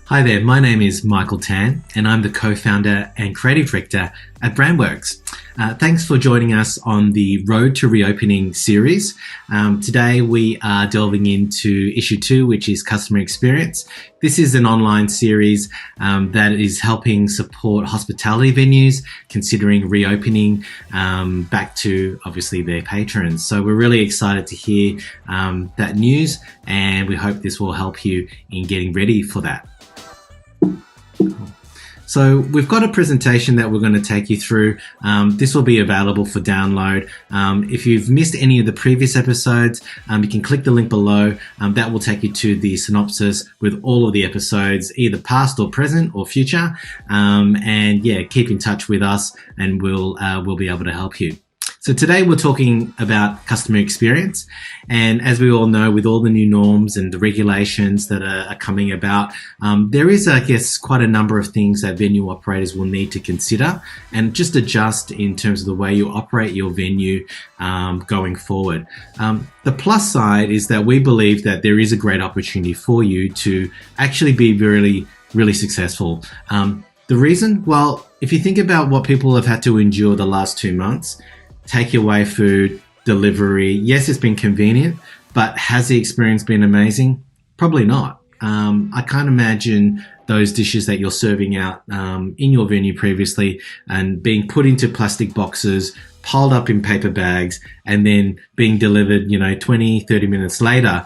Hi there, my name is Michael Tan and I'm the co-founder and creative director at BrandWorks. Thanks for joining us on the Road to Reopening series. Today we are delving into issue 2, which is customer experience. This is an online series that is helping support hospitality venues considering reopening back to obviously their patrons. So we're really excited to hear that news, and we hope this will help you in getting ready for that. So we've got a presentation that we're going to take you through. This will be available for download. If you've missed any of the previous episodes, you can click the link below. That will take you to the synopsis with all of the episodes, either past or present or future. And yeah, keep in touch with us and we'll be able to help you. So today we're talking about customer experience, and as we all know, with all the new norms and the regulations that are coming about, there is, I guess, quite a number of things that venue operators will need to consider and just adjust in terms of the way you operate your venue going forward. The plus side is that we believe that there is a great opportunity for you to actually be really successful. The reason? Well, if you think about what people have had to endure the last 2 months, takeaway food, delivery. Yes, it's been convenient, but has the experience been amazing? Probably not. I can't imagine those dishes that you're serving out in your venue previously and being put into plastic boxes, piled up in paper bags, and then being delivered, 20, 30 minutes later,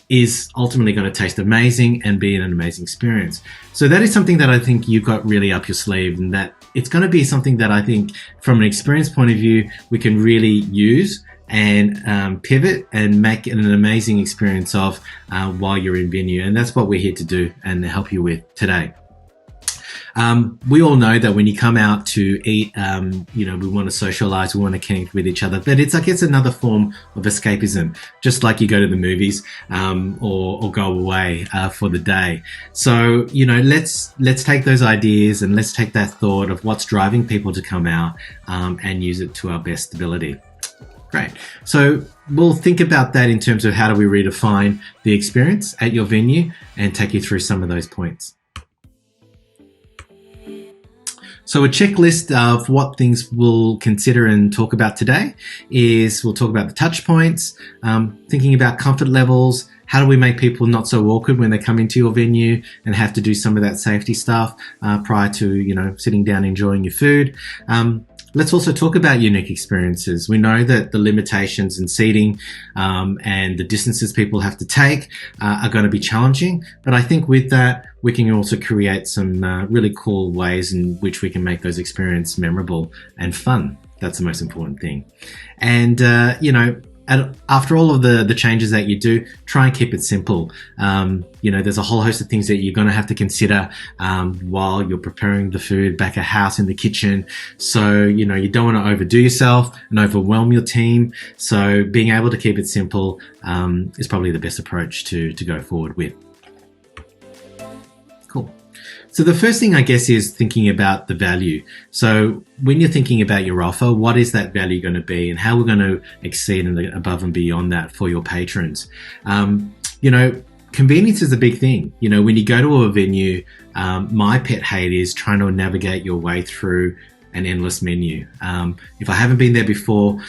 is ultimately going to taste amazing and be an amazing experience. So that is something that I think you've got really up your sleeve, and that it's going to be something that I think from an experience point of view, we can really use and pivot and make an amazing experience of while you're in venue. And that's what we're here to do and help you with today. We all know that when you come out to eat, we want to socialize, we want to connect with each other, but it's, I guess, another form of escapism, just like you go to the movies, or go away, for the day. So, let's take those ideas and let's take that thought of what's driving people to come out, and use it to our best ability. Great. So we'll think about that in terms of how do we redefine the experience at your venue and take you through some of those points. So a checklist of what things we'll consider and talk about today is we'll talk about the touch points, thinking about comfort levels, how do we make people not so awkward when they come into your venue and have to do some of that safety stuff prior to, sitting down enjoying your food. Let's also talk about unique experiences. We know that the limitations in seating and the distances people have to take are going to be challenging, but I think with that, we can also create some really cool ways in which we can make those experiences memorable and fun. That's the most important thing. And, after all of the changes that you do, try and keep it simple. There's a whole host of things that you're going to have to consider while you're preparing the food back at house in the kitchen. So, you don't want to overdo yourself and overwhelm your team. So being able to keep it simple is probably the best approach to go forward with. Cool. So the first thing, I guess, is thinking about the value. So when you're thinking about your offer, what is that value going to be and how we're going to exceed and above and beyond that for your patrons? Convenience is a big thing. When you go to a venue, my pet hate is trying to navigate your way through an endless menu. If I haven't been there before,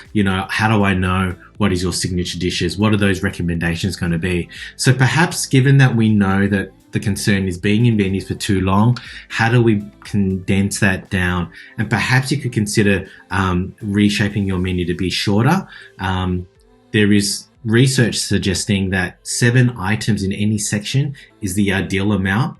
how do I know what is your signature dishes? What are those recommendations going to be? So perhaps, given that we know that the concern is being in venues for too long, how do we condense that down? And perhaps you could consider reshaping your menu to be shorter. There is research suggesting that 7 items in any section is the ideal amount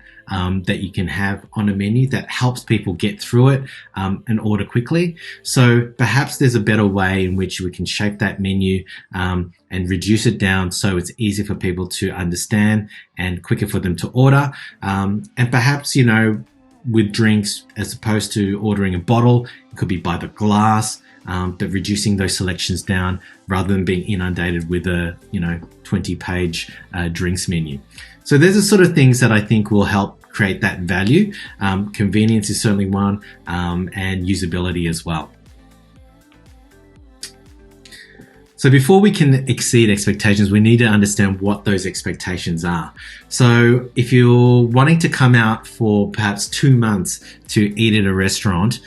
that you can have on a menu that helps people get through it and order quickly. So perhaps there's a better way in which we can shape that menu and reduce it down so it's easy for people to understand and quicker for them to order. And perhaps, with drinks, as opposed to ordering a bottle, it could be by the glass, but reducing those selections down rather than being inundated with a 20-page drinks menu. So there's the sort of things that I think will help create that value. Convenience is certainly one, and usability as well. So before we can exceed expectations, we need to understand what those expectations are. So if you're wanting to come out for perhaps 2 months to eat at a restaurant,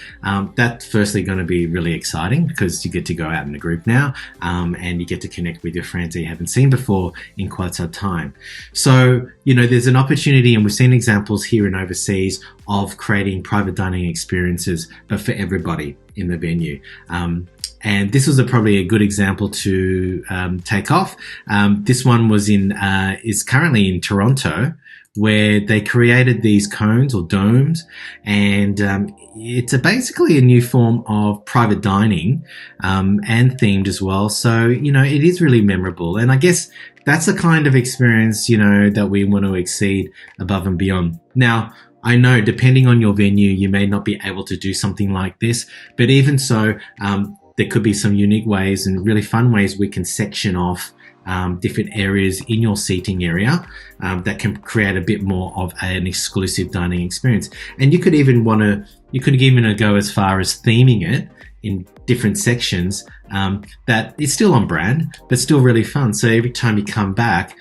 that's firstly going to be really exciting because you get to go out in a group now, and you get to connect with your friends that you haven't seen before in quite some time. So, there's an opportunity, and we've seen examples here and overseas of creating private dining experiences, but for everybody in the venue. And this was probably a good example to take off. This one is currently in Toronto, where they created these cones or domes, and it's basically a new form of private dining, and themed as well. So, it is really memorable. And I guess that's the kind of experience, that we want to exceed above and beyond. Now, I know depending on your venue, you may not be able to do something like this, but even so, there could be some unique ways and really fun ways we can section off different areas in your seating area that can create a bit more of an exclusive dining experience. And you could even go as far as theming it in different sections that is still on brand, but still really fun. So every time you come back,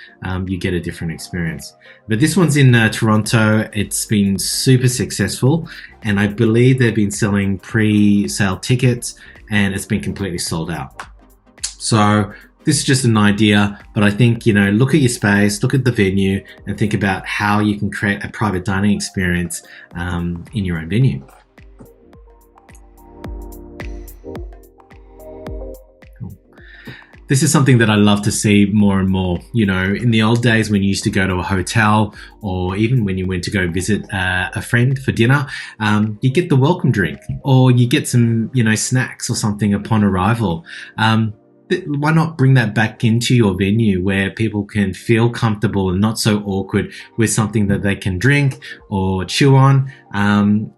you get a different experience. But this one's in Toronto. It's been super successful, and I believe they've been selling pre-sale tickets, and it's been completely sold out. So this is just an idea, but I think, look at your space, look at the venue, and think about how you can create a private dining experience in your own venue. This is something that I love to see more and more. In the old days when you used to go to a hotel, or even when you went to go visit a friend for dinner, you get the welcome drink, or you get some, snacks or something upon arrival. Why not bring that back into your venue where people can feel comfortable and not so awkward with something that they can drink or chew on, and,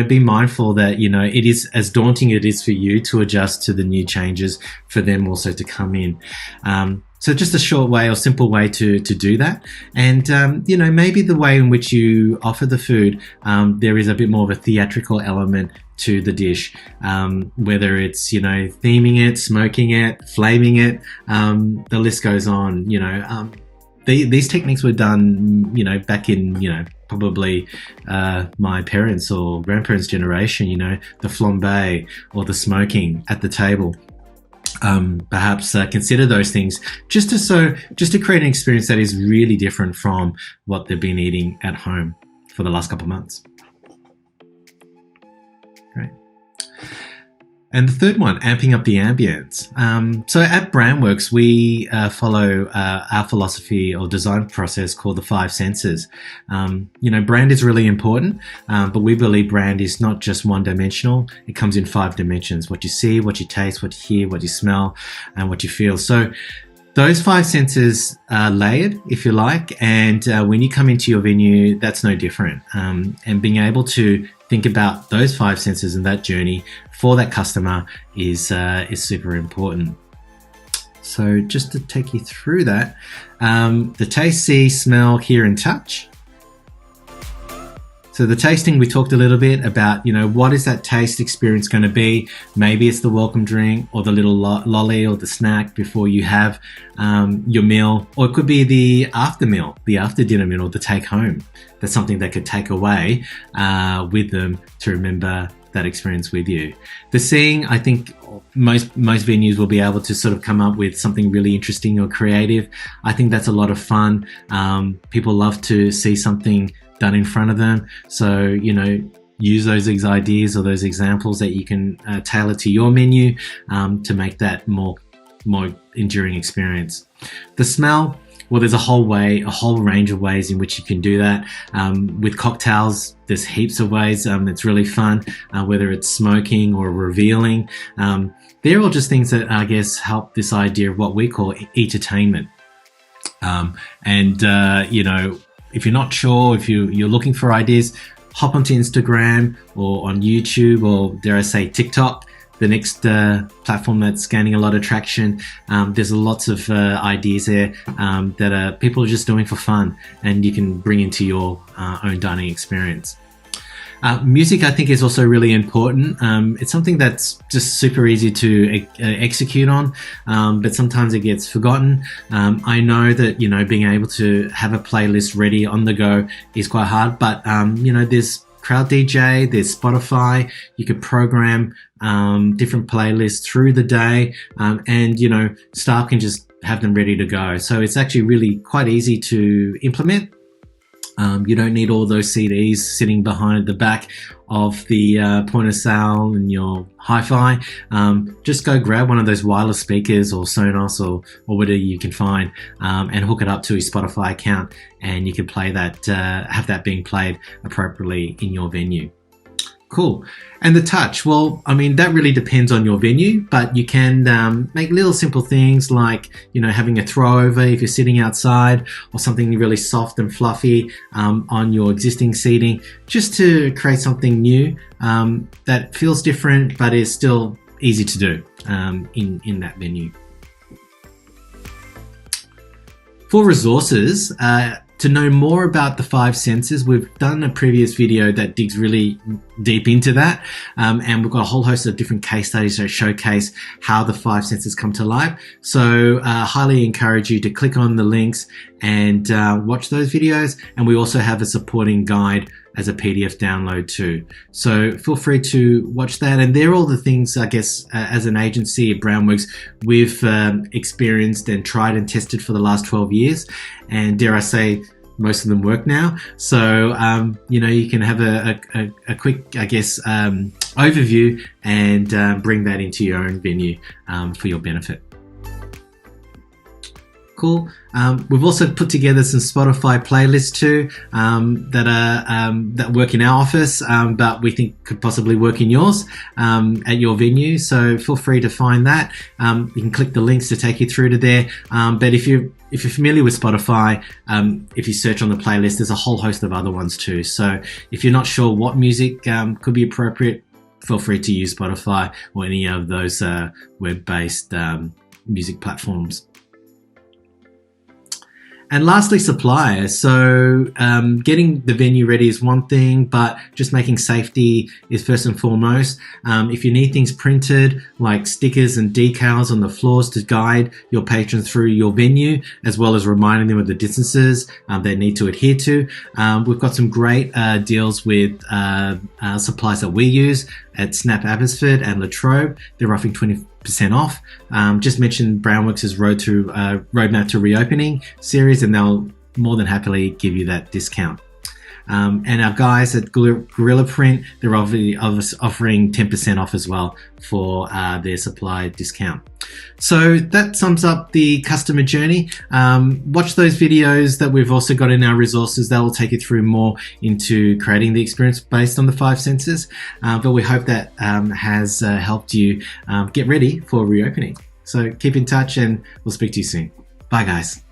be mindful that, it is as daunting it is for you to adjust to the new changes for them also to come in. So just a short way or simple way to do that. And, maybe the way in which you offer the food, there is a bit more of a theatrical element to the dish, whether it's, theming it, smoking it, flaming it, the list goes on. These techniques were done, back in, probably my parents' or grandparents' generation, the flambe or the smoking at the table. Perhaps consider those things just to create an experience that is really different from what they've been eating at home for the last couple of months. Great. And the third one, amping up the ambience. So at BrandWorks, we follow our philosophy or design process called the 5 senses. Brand is really important, but we believe brand is not just one-dimensional. It comes in 5 dimensions: what you see, what you taste, what you hear, what you smell, and what you feel. So those 5 senses are layered, if you like, and when you come into your venue, that's no different. And being able to think about those 5 senses and that journey for that customer is super important. So just to take you through that, the taste, see, smell, hear, and touch. So the tasting, we talked a little bit about, what is that taste experience going to be? Maybe it's the welcome drink or the little lolly or the snack before you have your meal, or it could be the after meal, the after dinner meal, or the take home. That's something they could take away with them to remember that experience with you. The seeing, I think most venues will be able to sort of come up with something really interesting or creative. I think that's a lot of fun. People love to see something done in front of them. So, use those ideas or those examples that you can tailor to your menu to make that more enduring experience. The smell, well, there's a whole range of ways in which you can do that. With cocktails, there's heaps of ways. It's really fun, whether it's smoking or revealing. They're all just things that, I guess, help this idea of what we call entertainment. If you're not sure, if you're looking for ideas, hop onto Instagram or on YouTube, or dare I say TikTok, the next platform that's gaining a lot of traction. There's lots of ideas there that people are just doing for fun, and you can bring into your own dining experience. Music, I think, is also really important. It's something that's just super easy to execute on, but sometimes it gets forgotten. I know that, being able to have a playlist ready on the go is quite hard, but, there's Crowd DJ, there's Spotify. You could program different playlists through the day, and, staff can just have them ready to go. So it's actually really quite easy to implement. You don't need all those CDs sitting behind the back of the point of sale and your hi-fi. Just go grab one of those wireless speakers or Sonos or whatever you can find, and hook it up to your Spotify account, and you can play that, have that being played appropriately in your venue. Cool. And the touch, well, I mean, that really depends on your venue, but you can make little simple things like, having a throw over if you're sitting outside, or something really soft and fluffy on your existing seating, just to create something new that feels different but is still easy to do in that venue. For resources, to know more about the 5 senses, we've done a previous video that digs really deep into that, and we've got a whole host of different case studies that showcase how the 5 senses come to life. So highly encourage you to click on the links and watch those videos, and we also have a supporting guide as a PDF download too. So feel free to watch that, and they're all the things, I guess, as an agency at BrandWorks, we've experienced and tried and tested for the last 12 years, and dare I say, most of them work now. So you can have a quick, I guess, overview and bring that into your own venue for your benefit. Cool. We've also put together some Spotify playlists too that work in our office, but we think could possibly work in yours at your venue. So feel free to find that. You can click the links to take you through to there. But if you're familiar with Spotify, if you search on the playlist, there's a whole host of other ones too. So if you're not sure what music could be appropriate, feel free to use Spotify or any of those web-based music platforms. And lastly, suppliers. So getting the venue ready is one thing, but just making safety is first and foremost. If you need things printed, like stickers and decals on the floors to guide your patrons through your venue, as well as reminding them of the distances they need to adhere to, we've got some great deals with suppliers that we use at Snap Abbotsford and Latrobe. They're offering 20% off. Just mention BrandWorks' Roadmap to Reopening series, and they'll more than happily give you that discount. And our guys at Gorilla Print, they're offering 10% off as well for their supply discount. So that sums up the customer journey. Watch those videos that we've also got in our resources. That will take you through more into creating the experience based on the 5 senses. But we hope that has helped you get ready for reopening. So keep in touch, and we'll speak to you soon. Bye, guys.